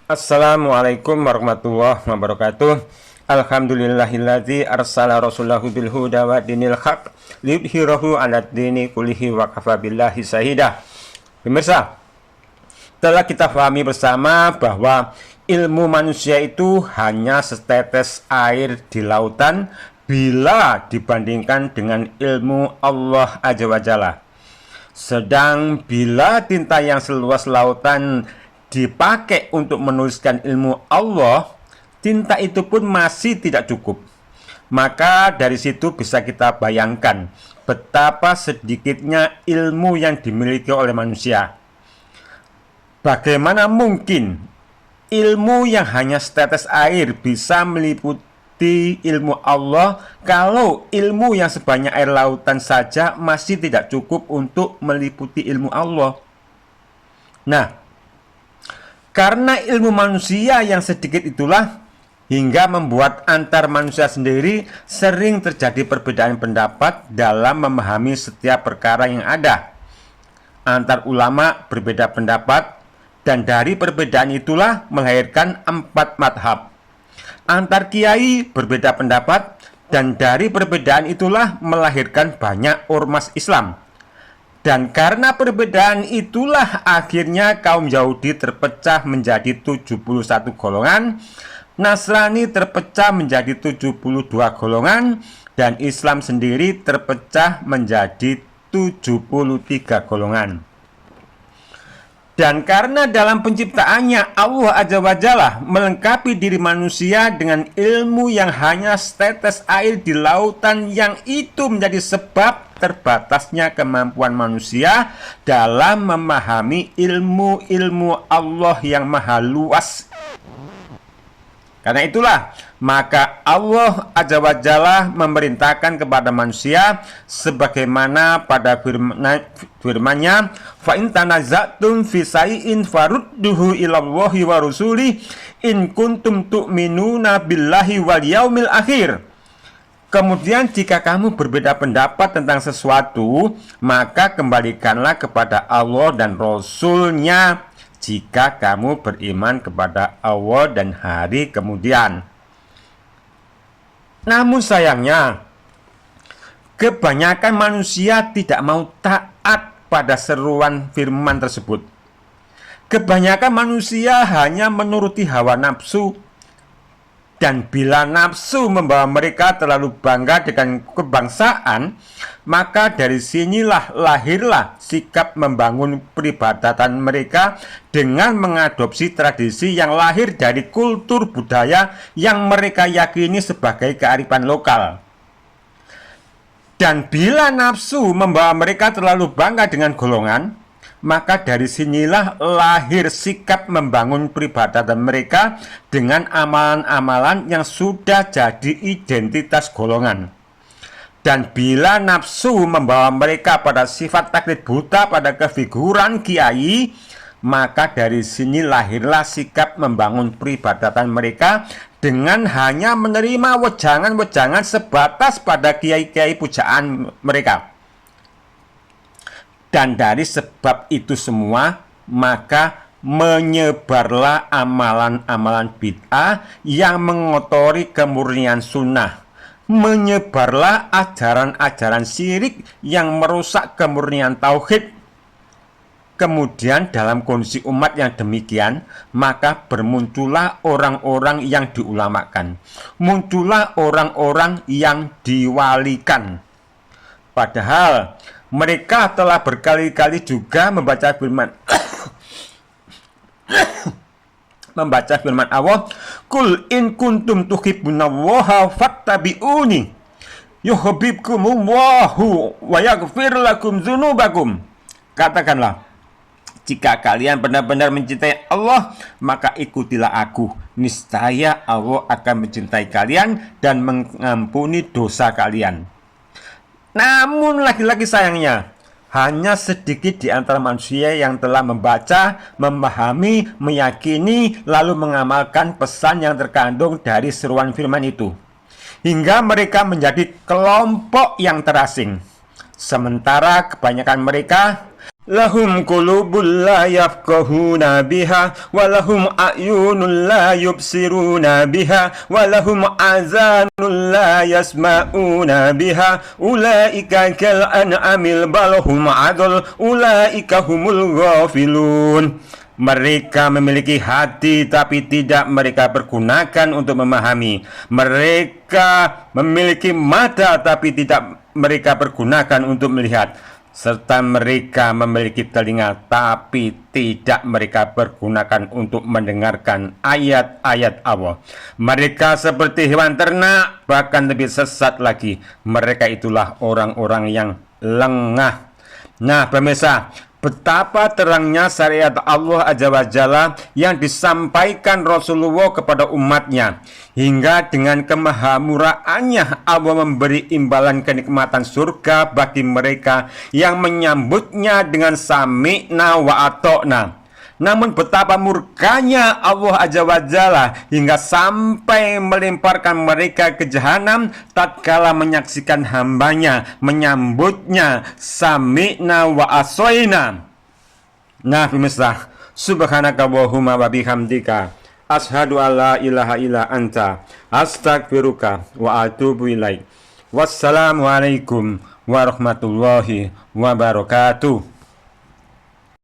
Assalamualaikum warahmatullahi wabarakatuh. Alhamdulillahilladzi arsala rasulahu bil huda wa dinil haq liyudhhirahu 'alad dini kullihi wa kafa billahi syahida. Pemirsa, telah kita pahami bersama bahwa ilmu manusia itu hanya setetes air di lautan bila dibandingkan dengan ilmu Allah Azza wa Jalla. Sedang bila tinta yang seluas lautan dipakai untuk menuliskan ilmu Allah, tinta itu pun masih tidak cukup. Maka dari situ bisa kita bayangkan betapa sedikitnya ilmu yang dimiliki oleh manusia. Bagaimana mungkin ilmu yang hanya setetes air bisa meliputi ilmu Allah kalau ilmu yang sebanyak air lautan saja masih tidak cukup untuk meliputi ilmu Allah? Nah, karena ilmu manusia yang sedikit itulah hingga membuat antar manusia sendiri sering terjadi perbedaan pendapat dalam memahami setiap perkara yang ada. Antar ulama berbeda pendapat, dan dari perbedaan itulah melahirkan 4 madhab. Antar kiai berbeda pendapat, dan dari perbedaan itulah melahirkan banyak ormas Islam. Dan karena perbedaan itulah akhirnya kaum Yahudi terpecah menjadi 71 golongan, Nasrani terpecah menjadi 72 golongan, dan Islam sendiri terpecah menjadi 73 golongan. Dan karena dalam penciptaannya Allah Azza wa Jalla melengkapi diri manusia dengan ilmu yang hanya setetes air di lautan, yang itu menjadi sebab terbatasnya kemampuan manusia dalam memahami ilmu-ilmu Allah yang maha luas. Karena itulah maka Allah Azza wa Jalla memerintahkan kepada manusia sebagaimana pada firman-Nya, fa in tanaza'tum fi shay'in farudduhu ilallahi wa rusuli in kuntum tu'minuna billahi wal yaumil akhir. Kemudian jika kamu berbeda pendapat tentang sesuatu, maka kembalikanlah kepada Allah dan Rasul-Nya jika kamu beriman kepada Allah dan hari kemudian. Namun sayangnya, kebanyakan manusia tidak mau taat pada seruan firman tersebut. Kebanyakan manusia hanya menuruti hawa nafsu, dan bila nafsu membawa mereka terlalu bangga dengan kebangsaan, maka dari sinilah lahirlah sikap membangun peribadatan mereka dengan mengadopsi tradisi yang lahir dari kultur budaya yang mereka yakini sebagai kearifan lokal. Dan bila nafsu membawa mereka terlalu bangga dengan golongan, maka dari sinilah lahir sikap membangun peribadatan mereka dengan amalan-amalan yang sudah jadi identitas golongan. Dan bila nafsu membawa mereka pada sifat taklid buta pada kefiguran kiai, maka dari sini lahirlah sikap membangun peribadatan mereka dengan hanya menerima wejangan-wejangan sebatas pada kiai-kiai pujaan mereka. Dan dari sebab itu semua, maka menyebarlah amalan-amalan bid'ah yang mengotori kemurnian sunnah. Menyebarlah ajaran-ajaran syirik yang merusak kemurnian tauhid. Kemudian dalam kondisi umat yang demikian, maka bermuncullah orang-orang yang diulamakan. Muncullah orang-orang yang diwalikan. Padahal mereka telah berkali-kali juga membaca firman Allah, "Qul in kuntum tuhibbunallaha fattabi'uni yuhibbukumullahu wa yaghfir lakum dzunubakum." Katakanlah, jika kalian benar-benar mencintai Allah, maka ikutilah aku. Niscaya Allah akan mencintai kalian dan mengampuni dosa kalian. Namun lagi-lagi sayangnya, hanya sedikit di antara manusia yang telah membaca, memahami, meyakini, lalu mengamalkan pesan yang terkandung dari seruan firman itu, hingga mereka menjadi kelompok yang terasing. Sementara kebanyakan mereka Lahum qulubun la yafqahuna biha walahum a'yunun la yubsiruna biha walahum azanun la yasma'una biha ulaika kal an'amil balhum adul ulaika humul ghafilun. Mereka memiliki hati tapi tidak mereka pergunakan untuk memahami. Mereka memiliki mata tapi tidak mereka pergunakan untuk melihat. Serta mereka memiliki telinga tapi tidak mereka pergunakan untuk mendengarkan ayat-ayat Allah. Mereka seperti hewan ternak, bahkan lebih sesat lagi. Mereka itulah orang-orang yang lengah. Nah, pemirsa, betapa terangnya syariat Allah Azza wa Jalla yang disampaikan Rasulullah kepada umatnya, hingga dengan kemahamuraannya Allah memberi imbalan kenikmatan surga bagi mereka yang menyambutnya dengan sami'na wa ata'na. Namun betapa murkanya Allah Azza wa Jalla hingga sampai melemparkan mereka ke jahanam tatkala menyaksikan hambanya menyambutnya sami'na wa asoina. Nah, pemirsa, subhanaka Allahumma wa bihamdika asyhadu alla ilaha illa anta astaghfiruka wa atubu ilaik. Wassalamualaikum warahmatullahi wabarakatuh.